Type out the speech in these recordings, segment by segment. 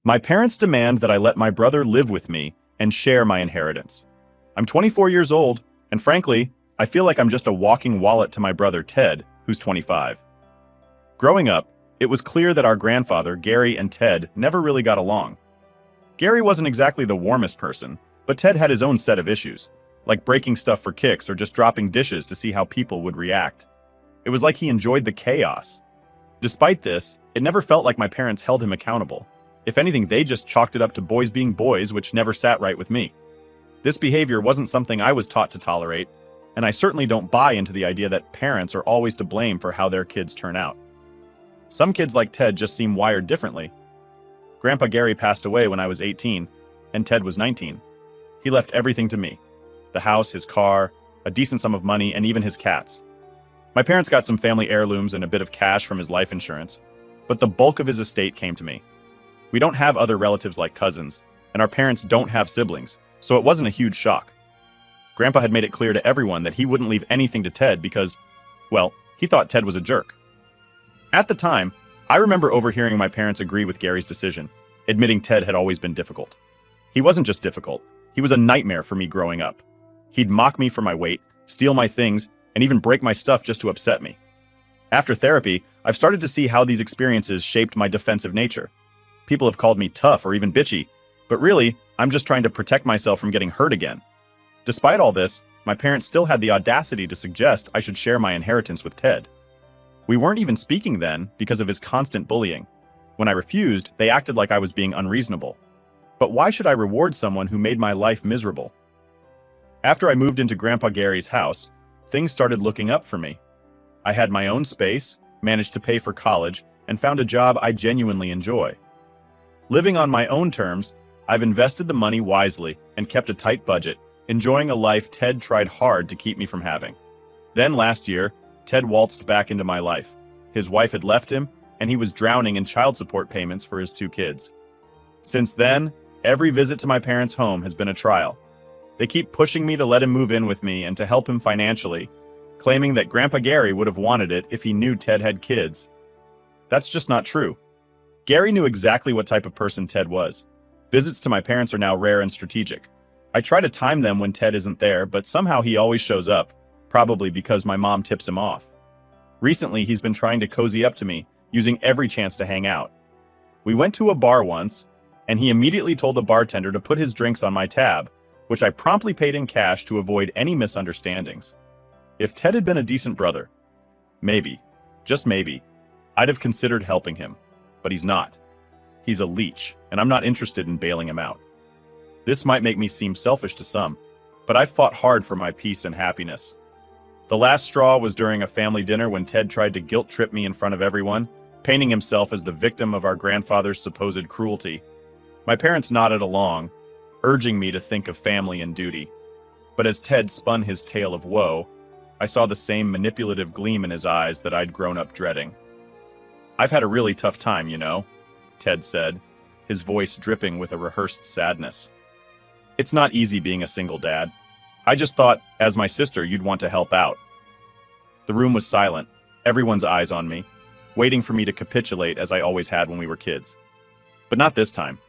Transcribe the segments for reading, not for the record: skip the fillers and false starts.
My parents demand that I let my brother live with me and share my inheritance. I'm 24 years old, and frankly, I feel like I'm just a walking wallet to my brother Ted, who's 25. Growing up, it was clear that our grandfather, Gary, and Ted never really got along. Gary wasn't exactly the warmest person, but Ted had his own set of issues, like breaking stuff for kicks or just dropping dishes to see how people would react. It was like he enjoyed the chaos. Despite this, it never felt like my parents held him accountable. If anything, they just chalked it up to boys being boys, which never sat right with me. This behavior wasn't something I was taught to tolerate, and I certainly don't buy into the idea that parents are always to blame for how their kids turn out. Some kids like Ted just seem wired differently. Grandpa Gary passed away when I was 18, and Ted was 19. He left everything to me. The house, his car, a decent sum of money, and even his cats. My parents got some family heirlooms and a bit of cash from his life insurance, but the bulk of his estate came to me. We don't have other relatives like cousins, and our parents don't have siblings, so it wasn't a huge shock. Grandpa had made it clear to everyone that he wouldn't leave anything to Ted because, well, he thought Ted was a jerk. At the time, I remember overhearing my parents agree with Gary's decision, admitting Ted had always been difficult. He wasn't just difficult, he was a nightmare for me growing up. He'd mock me for my weight, steal my things, and even break my stuff just to upset me. After therapy, I've started to see how these experiences shaped my defensive nature. People have called me tough or even bitchy, but really, I'm just trying to protect myself from getting hurt again. Despite all this, my parents still had the audacity to suggest I should share my inheritance with Ted. We weren't even speaking then because of his constant bullying. When I refused, they acted like I was being unreasonable. But why should I reward someone who made my life miserable? After I moved into Grandpa Gary's house, things started looking up for me. I had my own space, managed to pay for college, and found a job I genuinely enjoy. Living on my own terms, I've invested the money wisely and kept a tight budget, enjoying a life Ted tried hard to keep me from having. Then last year, Ted waltzed back into my life. His wife had left him, and he was drowning in child support payments for his 2 kids. Since then, every visit to my parents' home has been a trial. They keep pushing me to let him move in with me and to help him financially, claiming that Grandpa Gary would have wanted it if he knew Ted had kids. That's just not true. Gary knew exactly what type of person Ted was. Visits to my parents are now rare and strategic. I try to time them when Ted isn't there, but somehow he always shows up, probably because my mom tips him off. Recently, he's been trying to cozy up to me, using every chance to hang out. We went to a bar once, and he immediately told the bartender to put his drinks on my tab, which I promptly paid in cash to avoid any misunderstandings. If Ted had been a decent brother, maybe, just maybe, I'd have considered helping him. But he's not. He's a leech, and I'm not interested in bailing him out. This might make me seem selfish to some, but I've fought hard for my peace and happiness. The last straw was during a family dinner when Ted tried to guilt-trip me in front of everyone, painting himself as the victim of our grandfather's supposed cruelty. My parents nodded along, urging me to think of family and duty. But as Ted spun his tale of woe, I saw the same manipulative gleam in his eyes that I'd grown up dreading. "I've had a really tough time, you know," Ted said, his voice dripping with a rehearsed sadness. "It's not easy being a single dad. I just thought, as my sister, you'd want to help out." The room was silent, everyone's eyes on me, waiting for me to capitulate as I always had when we were kids. But not this time.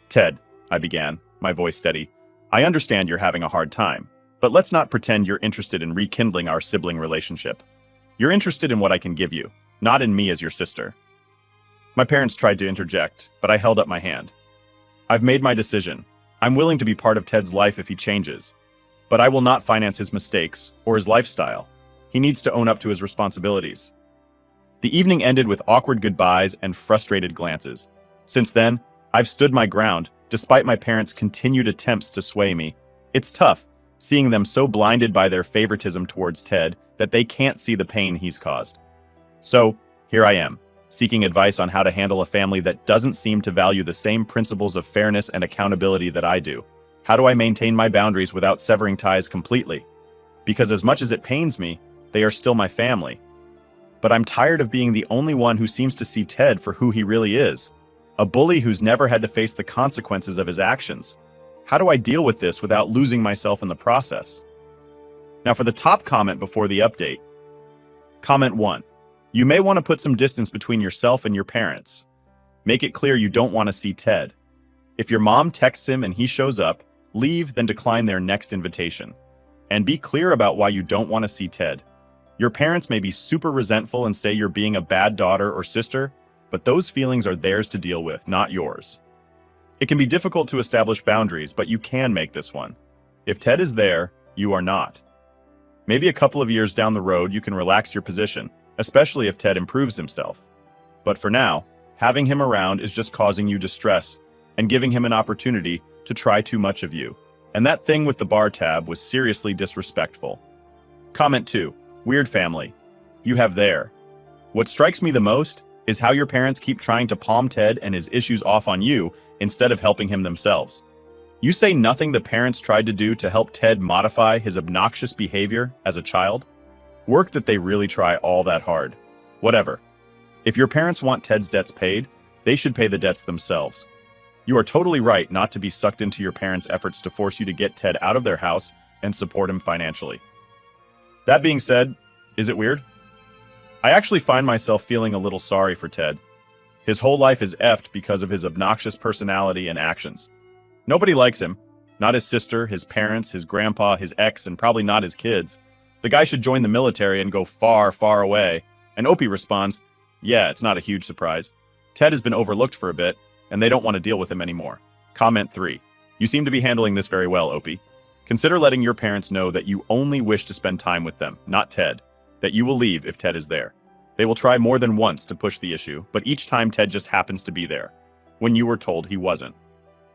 "Ted," I began, my voice steady, "I understand you're having a hard time, but let's not pretend you're interested in rekindling our sibling relationship. You're interested in what I can give you, not in me as your sister." My parents tried to interject, but I held up my hand. "I've made my decision. I'm willing to be part of Ted's life if he changes, but I will not finance his mistakes or his lifestyle. He needs to own up to his responsibilities." The evening ended with awkward goodbyes and frustrated glances. Since then, I've stood my ground, despite my parents' continued attempts to sway me. It's tough, seeing them so blinded by their favoritism towards Ted that they can't see the pain he's caused. So, here I am, seeking advice on how to handle a family that doesn't seem to value the same principles of fairness and accountability that I do. How do I maintain my boundaries without severing ties completely? Because as much as it pains me, they are still my family. But I'm tired of being the only one who seems to see Ted for who he really is. A bully who's never had to face the consequences of his actions. How do I deal with this without losing myself in the process? Now for the top comment before the update. Comment 1. You may want to put some distance between yourself and your parents. Make it clear you don't want to see Ted. If your mom texts him and he shows up, leave, then decline their next invitation. And be clear about why you don't want to see Ted. Your parents may be super resentful and say you're being a bad daughter or sister, but those feelings are theirs to deal with, not yours. It can be difficult to establish boundaries, but you can make this one. If Ted is there, you are not. Maybe a couple of years down the road, you can relax your position, especially if Ted improves himself. But for now, having him around is just causing you distress and giving him an opportunity to try too much of you. And that thing with the bar tab was seriously disrespectful. Comment 2. Weird family. You have there. What strikes me the most is how your parents keep trying to palm Ted and his issues off on you instead of helping him themselves. You say nothing the parents tried to do to help Ted modify his obnoxious behavior as a child? Work that they really try all that hard. Whatever. If your parents want Ted's debts paid, they should pay the debts themselves. You are totally right not to be sucked into your parents' efforts to force you to get Ted out of their house and support him financially. That being said, is it weird? I actually find myself feeling a little sorry for Ted. His whole life is effed because of his obnoxious personality and actions. Nobody likes him. Not his sister, his parents, his grandpa, his ex, and probably not his kids. The guy should join the military and go far, far away. And Opie responds, yeah, it's not a huge surprise. Ted has been overlooked for a bit, and they don't want to deal with him anymore. Comment 3. You seem to be handling this very well, Opie. Consider letting your parents know that you only wish to spend time with them, not Ted. That you will leave if Ted is there. They will try more than once to push the issue, but each time Ted just happens to be there. When you were told he wasn't.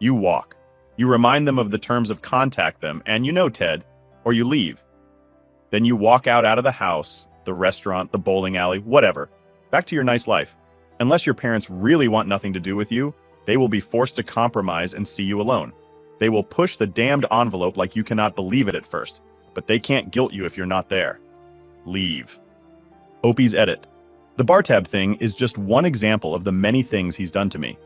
You walk. You remind them of the terms of contact them, and you know Ted, or you leave. Then you walk out of the house, the restaurant, the bowling alley, whatever. Back to your nice life. Unless your parents really want nothing to do with you, they will be forced to compromise and see you alone. They will push the damned envelope like you cannot believe it at first, but they can't guilt you if you're not there. Leave. Opie's edit. The bar tab thing is just one example of the many things he's done to me.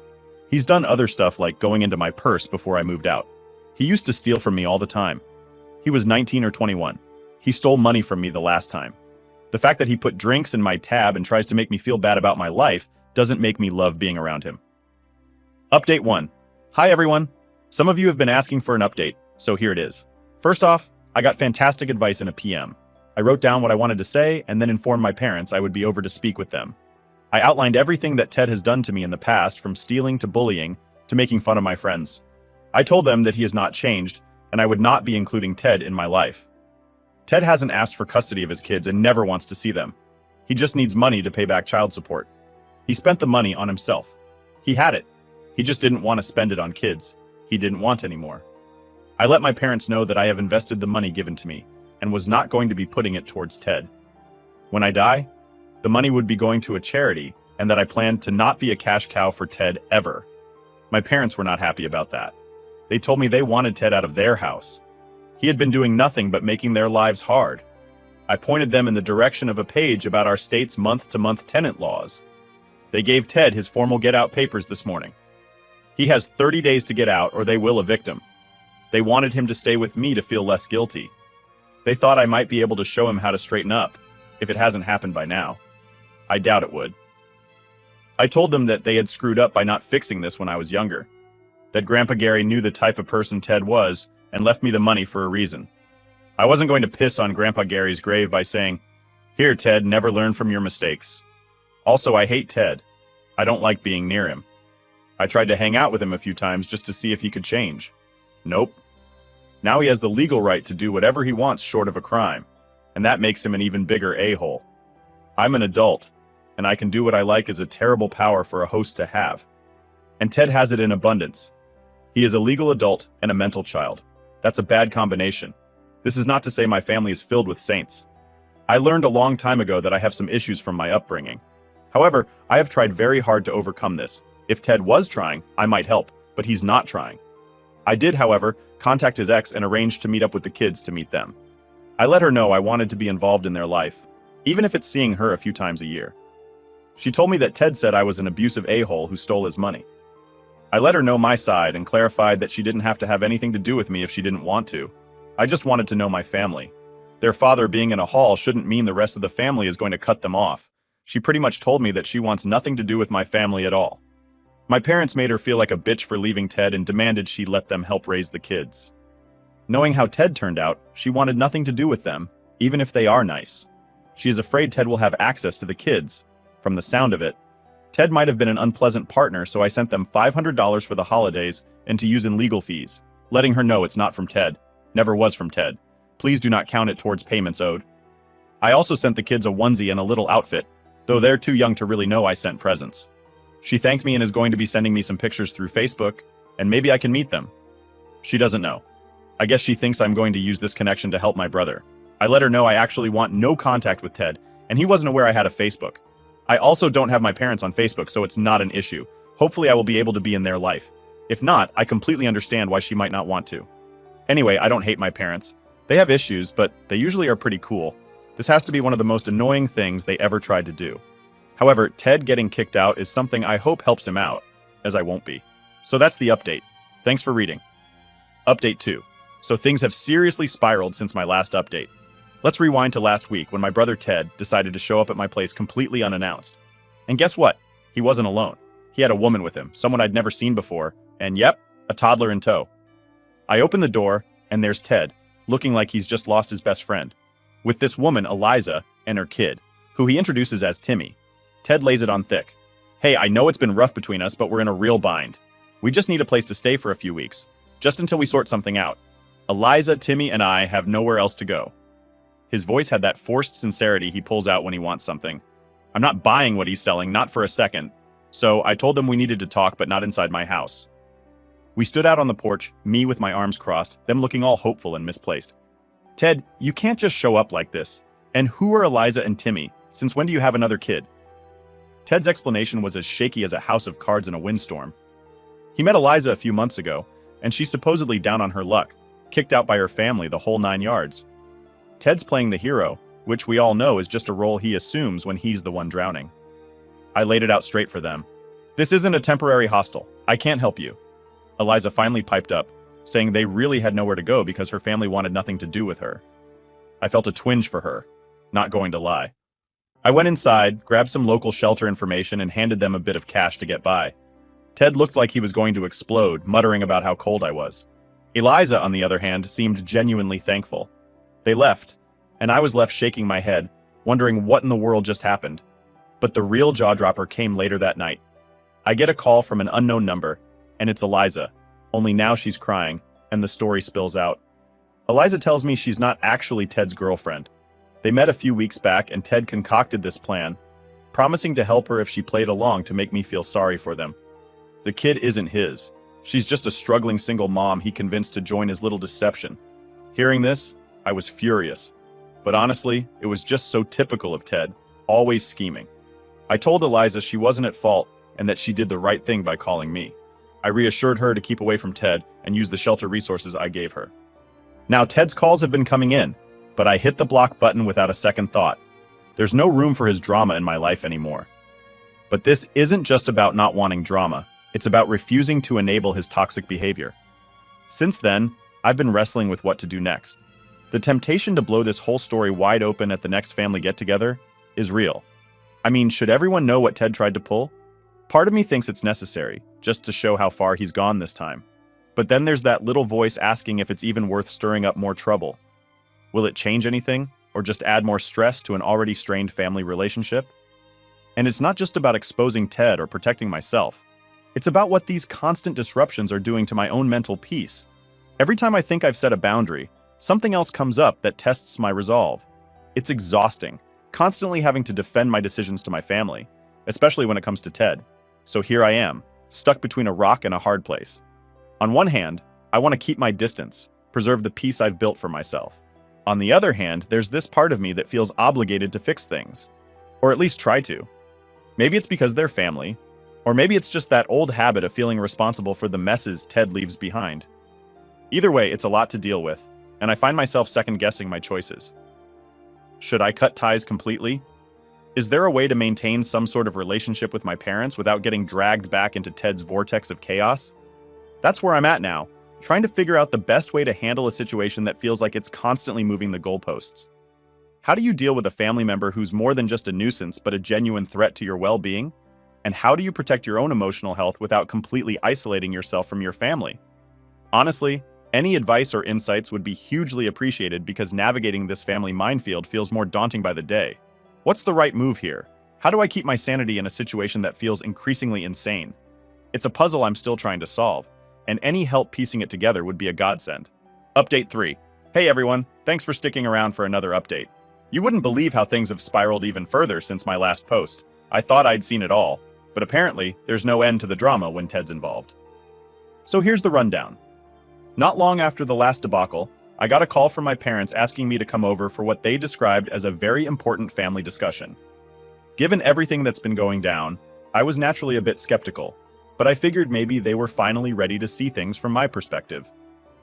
He's done other stuff like going into my purse before I moved out. He used to steal from me all the time. He was 19 or 21. He stole money from me the last time. The fact that he put drinks in my tab and tries to make me feel bad about my life doesn't make me love being around him. Update 1. Hi everyone. Some of you have been asking for an update, so here it is. First off, I got fantastic advice in a PM. I wrote down what I wanted to say and then informed my parents I would be over to speak with them. I outlined everything that Ted has done to me in the past, from stealing to bullying to making fun of my friends. I told them that he has not changed and I would not be including Ted in my life. Ted hasn't asked for custody of his kids and never wants to see them. He just needs money to pay back child support. He spent the money on himself. He had it. He just didn't want to spend it on kids. He didn't want any more. I let my parents know that I have invested the money given to me and was not going to be putting it towards Ted. When I die, the money would be going to a charity and that I planned to not be a cash cow for Ted ever. My parents were not happy about that. They told me they wanted Ted out of their house. He had been doing nothing but making their lives hard. I pointed them in the direction of a page about our state's month-to-month tenant laws. They gave Ted his formal get-out papers this morning. He has 30 days to get out or they will evict him. They wanted him to stay with me to feel less guilty. They thought I might be able to show him how to straighten up, if it hasn't happened by now. I doubt it would. I told them that they had screwed up by not fixing this when I was younger. That Grandpa Gary knew the type of person Ted was and left me the money for a reason. I wasn't going to piss on Grandpa Gary's grave by saying, "Here, Ted, never learn from your mistakes." Also, I hate Ted. I don't like being near him. I tried to hang out with him a few times just to see if he could change. Nope. Now he has the legal right to do whatever he wants short of a crime, and that makes him an even bigger a-hole. I'm an adult, and I can do what I like is a terrible power for a host to have. And Ted has it in abundance. He is a legal adult and a mental child. That's a bad combination. This is not to say my family is filled with saints. I learned a long time ago that I have some issues from my upbringing. However, I have tried very hard to overcome this. If Ted was trying, I might help, but he's not trying. I did, however, contact his ex and arrange to meet up with the kids to meet them. I let her know I wanted to be involved in their life, even if it's seeing her a few times a year. She told me that Ted said I was an abusive a-hole who stole his money. I let her know my side and clarified that she didn't have to have anything to do with me if she didn't want to. I just wanted to know my family. Their father being in a hall shouldn't mean the rest of the family is going to cut them off. She pretty much told me that she wants nothing to do with my family at all. My parents made her feel like a bitch for leaving Ted and demanded she let them help raise the kids. Knowing how Ted turned out, she wanted nothing to do with them, even if they are nice. She is afraid Ted will have access to the kids. From the sound of it, Ted might have been an unpleasant partner, so I sent them $500 for the holidays and to use in legal fees, letting her know it's not from Ted. Never was from Ted. Please do not count it towards payments owed. I also sent the kids a onesie and a little outfit, though they're too young to really know I sent presents. She thanked me and is going to be sending me some pictures through Facebook, and maybe I can meet them. She doesn't know. I guess she thinks I'm going to use this connection to help my brother. I let her know I actually want no contact with Ted, and he wasn't aware I had a Facebook. I also don't have my parents on Facebook, so it's not an issue. Hopefully I will be able to be in their life. If not, I completely understand why she might not want to. Anyway, I don't hate my parents. They have issues, but they usually are pretty cool. This has to be one of the most annoying things they ever tried to do. However, Ted getting kicked out is something I hope helps him out, as I won't be. So that's the update. Thanks for reading. Update 2. So things have seriously spiraled since my last update. Let's rewind to last week when my brother Ted decided to show up at my place completely unannounced. And guess what? He wasn't alone. He had a woman with him, someone I'd never seen before, and yep, a toddler in tow. I open the door, and there's Ted, looking like he's just lost his best friend, with this woman, Eliza, and her kid, who he introduces as Timmy. Ted lays it on thick. Hey, I know it's been rough between us, but we're in a real bind. We just need a place to stay for a few weeks, just until we sort something out. Eliza, Timmy, and I have nowhere else to go. His voice had that forced sincerity he pulls out when he wants something. I'm not buying what he's selling, not for a second. So I told them we needed to talk, but not inside my house. We stood out on the porch, me with my arms crossed, them looking all hopeful and misplaced. Ted, you can't just show up like this. And who are Eliza and Timmy? Since when do you have another kid? Ted's explanation was as shaky as a house of cards in a windstorm. He met Eliza a few months ago, and she's supposedly down on her luck, kicked out by her family, the whole 9 yards. Ted's playing the hero, which we all know is just a role he assumes when he's the one drowning. I laid it out straight for them. This isn't a temporary hostel. I can't help you. Eliza finally piped up, saying they really had nowhere to go because her family wanted nothing to do with her. I felt a twinge for her, not going to lie. I went inside, grabbed some local shelter information, and handed them a bit of cash to get by. Ted looked like he was going to explode, muttering about how cold I was. Eliza, on the other hand, seemed genuinely thankful. They left, and I was left shaking my head, wondering what in the world just happened. But the real jaw-dropper came later that night. I get a call from an unknown number, and it's Eliza, only now she's crying, and the story spills out. Eliza tells me she's not actually Ted's girlfriend. They met a few weeks back, and Ted concocted this plan, promising to help her if she played along to make me feel sorry for them. The kid isn't his. She's just a struggling single mom he convinced to join his little deception. Hearing this, I was furious. But honestly, it was just so typical of Ted, always scheming. I told Eliza she wasn't at fault and that she did the right thing by calling me. I reassured her to keep away from Ted and use the shelter resources I gave her. Now Ted's calls have been coming in, but I hit the block button without a second thought. There's no room for his drama in my life anymore. But this isn't just about not wanting drama. It's about refusing to enable his toxic behavior. Since then, I've been wrestling with what to do next. The temptation to blow this whole story wide open at the next family get-together is real. I mean, should everyone know what Ted tried to pull? Part of me thinks it's necessary, just to show how far he's gone this time. But then there's that little voice asking if it's even worth stirring up more trouble. Will it change anything, or just add more stress to an already strained family relationship? And it's not just about exposing Ted or protecting myself. It's about what these constant disruptions are doing to my own mental peace. Every time I think I've set a boundary, something else comes up that tests my resolve. It's exhausting, constantly having to defend my decisions to my family, especially when it comes to Ted. So here I am, stuck between a rock and a hard place. On one hand, I want to keep my distance, preserve the peace I've built for myself. On the other hand, there's this part of me that feels obligated to fix things. Or at least try to. Maybe it's because they're family, or maybe it's just that old habit of feeling responsible for the messes Ted leaves behind. Either way, it's a lot to deal with, and I find myself second-guessing my choices. Should I cut ties completely? Is there a way to maintain some sort of relationship with my parents without getting dragged back into Ted's vortex of chaos? That's where I'm at now, trying to figure out the best way to handle a situation that feels like it's constantly moving the goalposts. How do you deal with a family member who's more than just a nuisance but a genuine threat to your well-being? And how do you protect your own emotional health without completely isolating yourself from your family? Honestly, any advice or insights would be hugely appreciated because navigating this family minefield feels more daunting by the day. What's the right move here? How do I keep my sanity in a situation that feels increasingly insane? It's a puzzle I'm still trying to solve, and any help piecing it together would be a godsend. Update 3. Hey everyone, thanks for sticking around for another update. You wouldn't believe how things have spiraled even further since my last post. I thought I'd seen it all, but apparently there's no end to the drama when Ted's involved. So here's the rundown. Not long after the last debacle, I got a call from my parents asking me to come over for what they described as a very important family discussion. Given everything that's been going down, I was naturally a bit skeptical, but I figured maybe they were finally ready to see things from my perspective.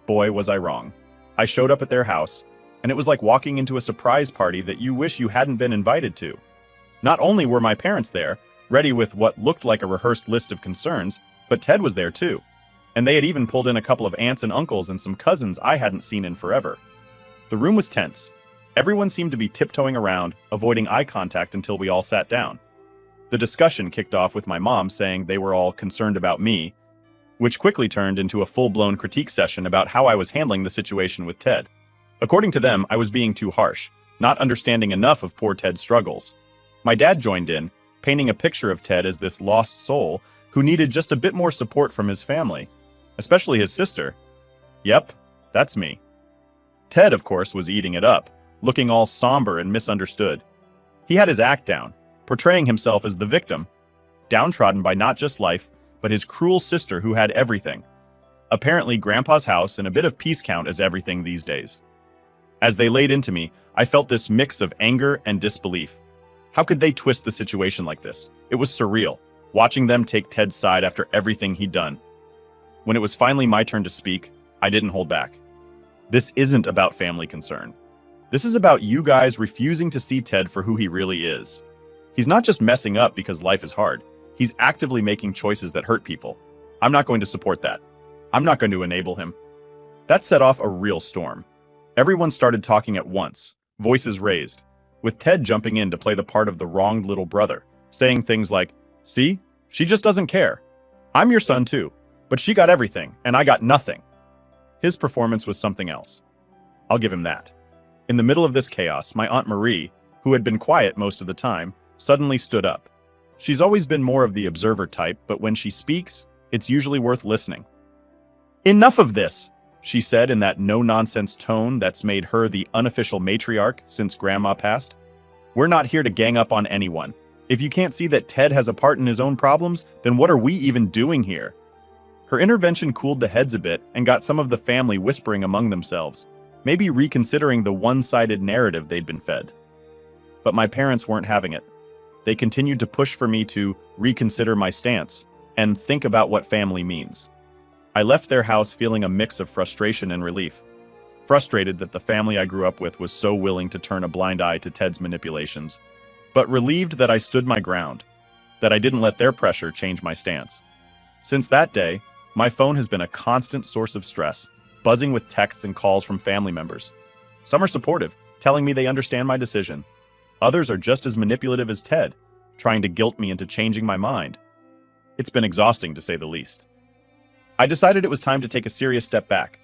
Boy, was I wrong. I showed up at their house, and it was like walking into a surprise party that you wish you hadn't been invited to. Not only were my parents there, ready with what looked like a rehearsed list of concerns, but Ted was there too. And they had even pulled in a couple of aunts and uncles and some cousins I hadn't seen in forever. The room was tense. Everyone seemed to be tiptoeing around, avoiding eye contact until we all sat down. The discussion kicked off with my mom saying they were all concerned about me, which quickly turned into a full-blown critique session about how I was handling the situation with Ted. According to them, I was being too harsh, not understanding enough of poor Ted's struggles. My dad joined in, painting a picture of Ted as this lost soul who needed just a bit more support from his family. Especially his sister. Yep, that's me. Ted, of course, was eating it up, looking all somber and misunderstood. He had his act down, portraying himself as the victim, downtrodden by not just life, but his cruel sister who had everything. Apparently, Grandpa's house and a bit of peace count as everything these days. As they laid into me, I felt this mix of anger and disbelief. How could they twist the situation like this? It was surreal, watching them take Ted's side after everything he'd done. When it was finally my turn to speak, I didn't hold back. This isn't about family concern. This is about you guys refusing to see Ted for who he really is. He's not just messing up because life is hard. He's actively making choices that hurt people. I'm not going to support that. I'm not going to enable him. That set off a real storm. Everyone started talking at once, voices raised, with Ted jumping in to play the part of the wronged little brother, saying things like, "See, she just doesn't care. I'm your son too. But she got everything, and I got nothing." His performance was something else. I'll give him that. In the middle of this chaos, my Aunt Marie, who had been quiet most of the time, suddenly stood up. She's always been more of the observer type, but when she speaks, it's usually worth listening. "Enough of this," she said in that no-nonsense tone that's made her the unofficial matriarch since Grandma passed. "We're not here to gang up on anyone. If you can't see that Ted has a part in his own problems, then what are we even doing here?" Her intervention cooled the heads a bit and got some of the family whispering among themselves, maybe reconsidering the one-sided narrative they'd been fed. But my parents weren't having it. They continued to push for me to reconsider my stance and think about what family means. I left their house feeling a mix of frustration and relief. Frustrated that the family I grew up with was so willing to turn a blind eye to Ted's manipulations, but relieved that I stood my ground, that I didn't let their pressure change my stance. Since that day, my phone has been a constant source of stress, buzzing with texts and calls from family members. Some are supportive, telling me they understand my decision. Others are just as manipulative as Ted, trying to guilt me into changing my mind. It's been exhausting, to say the least. I decided it was time to take a serious step back.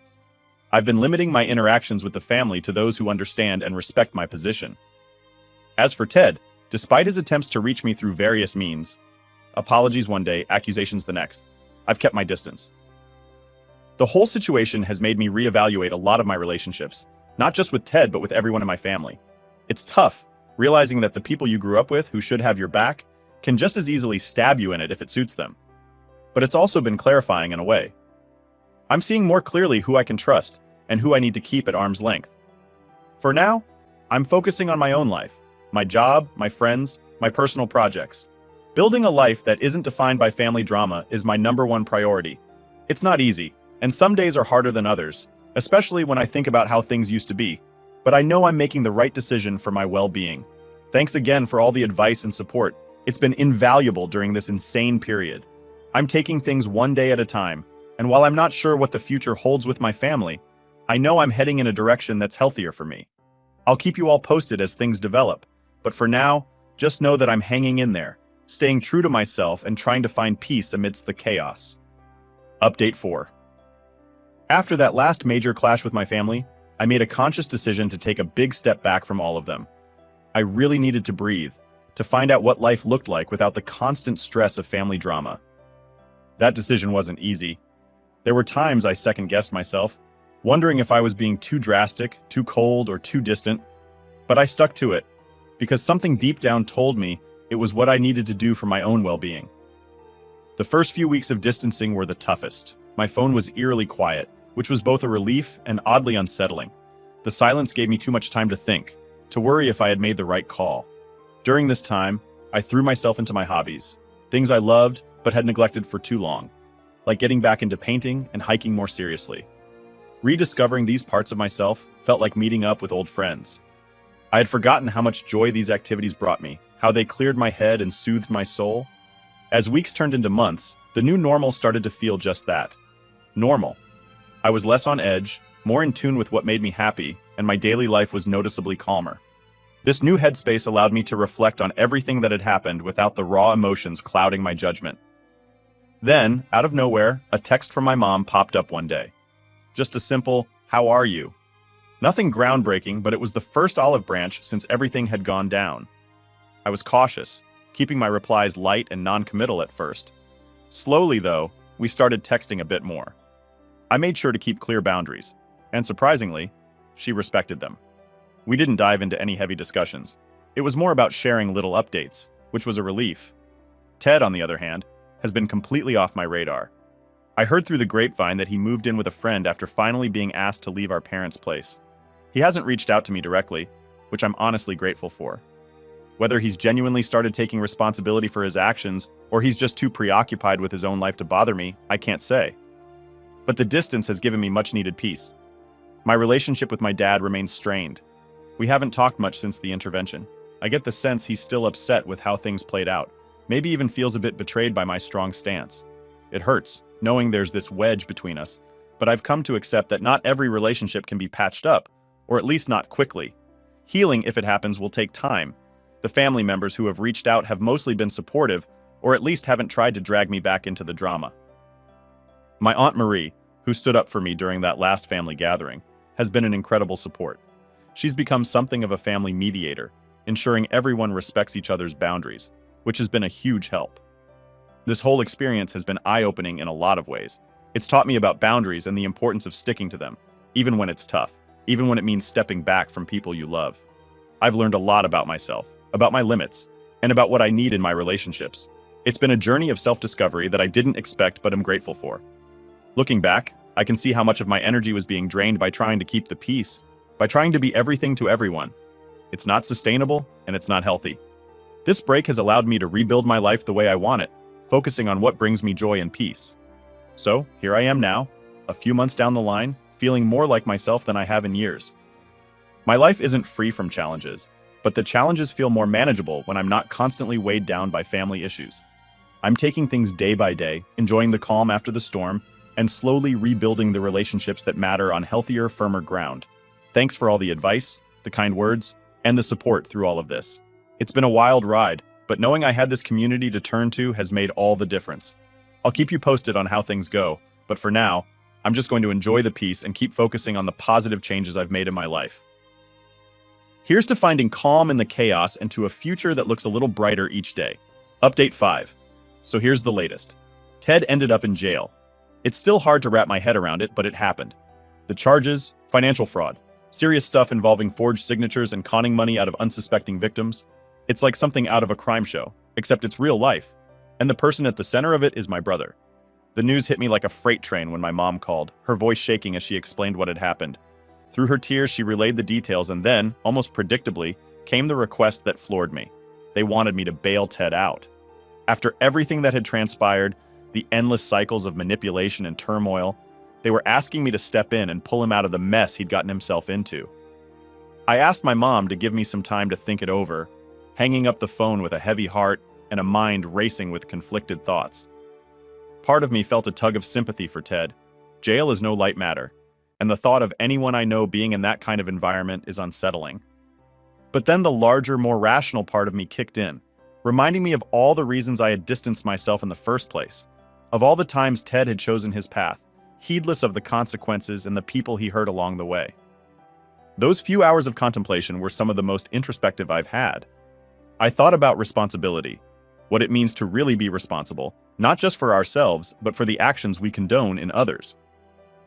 I've been limiting my interactions with the family to those who understand and respect my position. As for Ted, despite his attempts to reach me through various means, apologies one day, accusations the next, I've kept my distance. The whole situation has made me reevaluate a lot of my relationships, not just with Ted, but with everyone in my family. It's tough, realizing that the people you grew up with who should have your back can just as easily stab you in it if it suits them. But it's also been clarifying in a way. I'm seeing more clearly who I can trust and who I need to keep at arm's length. For now, I'm focusing on my own life, my job, my friends, my personal projects. Building a life that isn't defined by family drama is my #1 priority. It's not easy, and some days are harder than others, especially when I think about how things used to be. But I know I'm making the right decision for my well-being. Thanks again for all the advice and support. It's been invaluable during this insane period. I'm taking things one day at a time, and while I'm not sure what the future holds with my family, I know I'm heading in a direction that's healthier for me. I'll keep you all posted as things develop, but for now, just know that I'm hanging in there, staying true to myself and trying to find peace amidst the chaos. Update 4. After that last major clash with my family, I made a conscious decision to take a big step back from all of them. I really needed to breathe, to find out what life looked like without the constant stress of family drama. That decision wasn't easy. There were times I second-guessed myself, wondering if I was being too drastic, too cold, or too distant. But I stuck to it, because something deep down told me it was what I needed to do for my own well-being. The first few weeks of distancing were the toughest. My phone was eerily quiet, which was both a relief and oddly unsettling. The silence gave me too much time to think, to worry if I had made the right call. During this time, I threw myself into my hobbies, things I loved but had neglected for too long, like getting back into painting and hiking more seriously. Rediscovering these parts of myself felt like meeting up with old friends. I had forgotten how much joy these activities brought me, how they cleared my head and soothed my soul. As weeks turned into months, the new normal started to feel just that. Normal. I was less on edge, more in tune with what made me happy, and my daily life was noticeably calmer. This new headspace allowed me to reflect on everything that had happened without the raw emotions clouding my judgment. Then, out of nowhere, a text from my mom popped up one day. Just a simple, "How are you?" Nothing groundbreaking, but it was the first olive branch since everything had gone down. I was cautious, keeping my replies light and non-committal at first. Slowly, though, we started texting a bit more. I made sure to keep clear boundaries, and surprisingly, she respected them. We didn't dive into any heavy discussions. It was more about sharing little updates, which was a relief. Ted, on the other hand, has been completely off my radar. I heard through the grapevine that he moved in with a friend after finally being asked to leave our parents' place. He hasn't reached out to me directly, which I'm honestly grateful for. Whether he's genuinely started taking responsibility for his actions, or he's just too preoccupied with his own life to bother me, I can't say. But the distance has given me much-needed peace. My relationship with my dad remains strained. We haven't talked much since the intervention. I get the sense he's still upset with how things played out, maybe even feels a bit betrayed by my strong stance. It hurts, knowing there's this wedge between us, but I've come to accept that not every relationship can be patched up, or at least not quickly. Healing, if it happens, will take time. The family members who have reached out have mostly been supportive, or at least haven't tried to drag me back into the drama. My Aunt Marie, who stood up for me during that last family gathering, has been an incredible support. She's become something of a family mediator, ensuring everyone respects each other's boundaries, which has been a huge help. This whole experience has been eye-opening in a lot of ways. It's taught me about boundaries and the importance of sticking to them, even when it's tough, even when it means stepping back from people you love. I've learned a lot about myself, about my limits, and about what I need in my relationships. It's been a journey of self-discovery that I didn't expect but am grateful for. Looking back, I can see how much of my energy was being drained by trying to keep the peace, by trying to be everything to everyone. It's not sustainable, and it's not healthy. This break has allowed me to rebuild my life the way I want it, focusing on what brings me joy and peace. So, here I am now, a few months down the line, feeling more like myself than I have in years. My life isn't free from challenges, but the challenges feel more manageable when I'm not constantly weighed down by family issues. I'm taking things day by day, enjoying the calm after the storm, and slowly rebuilding the relationships that matter on healthier, firmer ground. Thanks for all the advice, the kind words, and the support through all of this. It's been a wild ride, but knowing I had this community to turn to has made all the difference. I'll keep you posted on how things go, but for now, I'm just going to enjoy the peace and keep focusing on the positive changes I've made in my life. Here's to finding calm in the chaos and to a future that looks a little brighter each day. Update 5. So here's the latest. Ted ended up in jail. It's still hard to wrap my head around it, but it happened. The charges: financial fraud, serious stuff involving forged signatures and conning money out of unsuspecting victims. It's like something out of a crime show, except it's real life. And the person at the center of it is my brother. The news hit me like a freight train when my mom called, her voice shaking as she explained what had happened. Through her tears, she relayed the details, and then, almost predictably, came the request that floored me. They wanted me to bail Ted out. After everything that had transpired, the endless cycles of manipulation and turmoil, they were asking me to step in and pull him out of the mess he'd gotten himself into. I asked my mom to give me some time to think it over, hanging up the phone with a heavy heart and a mind racing with conflicted thoughts. Part of me felt a tug of sympathy for Ted. Jail is no light matter, and the thought of anyone I know being in that kind of environment is unsettling. But then the larger, more rational part of me kicked in, reminding me of all the reasons I had distanced myself in the first place, of all the times Ted had chosen his path, heedless of the consequences and the people he hurt along the way. Those few hours of contemplation were some of the most introspective I've had. I thought about responsibility, what it means to really be responsible, not just for ourselves, but for the actions we condone in others.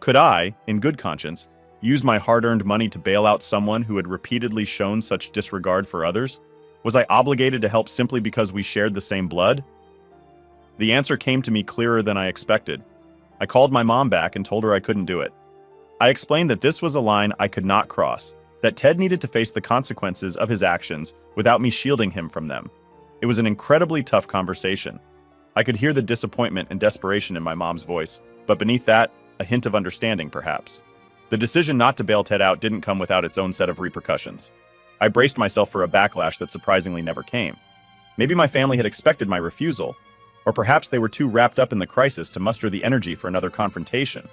Could I, in good conscience, use my hard-earned money to bail out someone who had repeatedly shown such disregard for others? Was I obligated to help simply because we shared the same blood? The answer came to me clearer than I expected. I called my mom back and told her I couldn't do it. I explained that this was a line I could not cross, that Ted needed to face the consequences of his actions without me shielding him from them. It was an incredibly tough conversation. I could hear the disappointment and desperation in my mom's voice, but beneath that, a hint of understanding, perhaps. The decision not to bail Ted out didn't come without its own set of repercussions. I braced myself for a backlash that surprisingly never came. Maybe my family had expected my refusal, or perhaps they were too wrapped up in the crisis to muster the energy for another confrontation.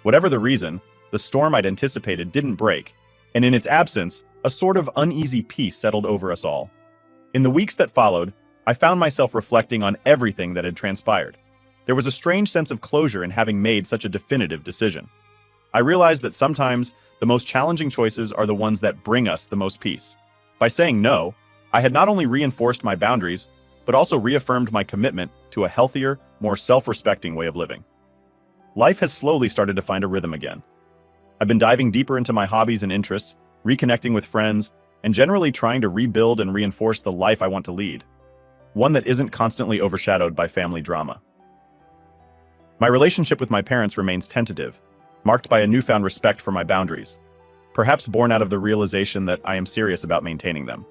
Whatever the reason, the storm I'd anticipated didn't break, and in its absence, a sort of uneasy peace settled over us all. In the weeks that followed, I found myself reflecting on everything that had transpired. There was a strange sense of closure in having made such a definitive decision. I realized that sometimes the most challenging choices are the ones that bring us the most peace. By saying no, I had not only reinforced my boundaries, but also reaffirmed my commitment to a healthier, more self-respecting way of living. Life has slowly started to find a rhythm again. I've been diving deeper into my hobbies and interests, reconnecting with friends, and generally trying to rebuild and reinforce the life I want to lead. One that isn't constantly overshadowed by family drama. My relationship with my parents remains tentative, marked by a newfound respect for my boundaries, perhaps born out of the realization that I am serious about maintaining them.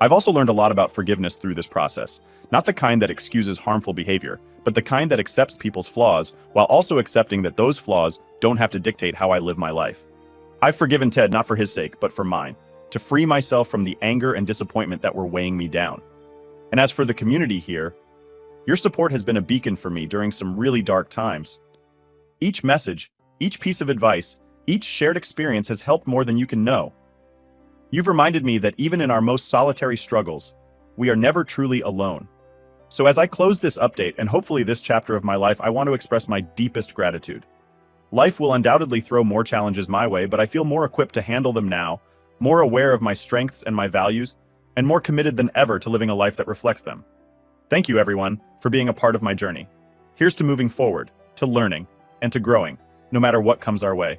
I've also learned a lot about forgiveness through this process, not the kind that excuses harmful behavior, but the kind that accepts people's flaws while also accepting that those flaws don't have to dictate how I live my life. I've forgiven Ted not for his sake, but for mine, to free myself from the anger and disappointment that were weighing me down. And as for the community here, your support has been a beacon for me during some really dark times. Each message, each piece of advice, each shared experience has helped more than you can know. You've reminded me that even in our most solitary struggles, we are never truly alone. So as I close this update and hopefully this chapter of my life, I want to express my deepest gratitude. Life will undoubtedly throw more challenges my way, but I feel more equipped to handle them now, more aware of my strengths and my values, and more committed than ever to living a life that reflects them. Thank you, everyone, for being a part of my journey. Here's to moving forward, to learning, and to growing, no matter what comes our way.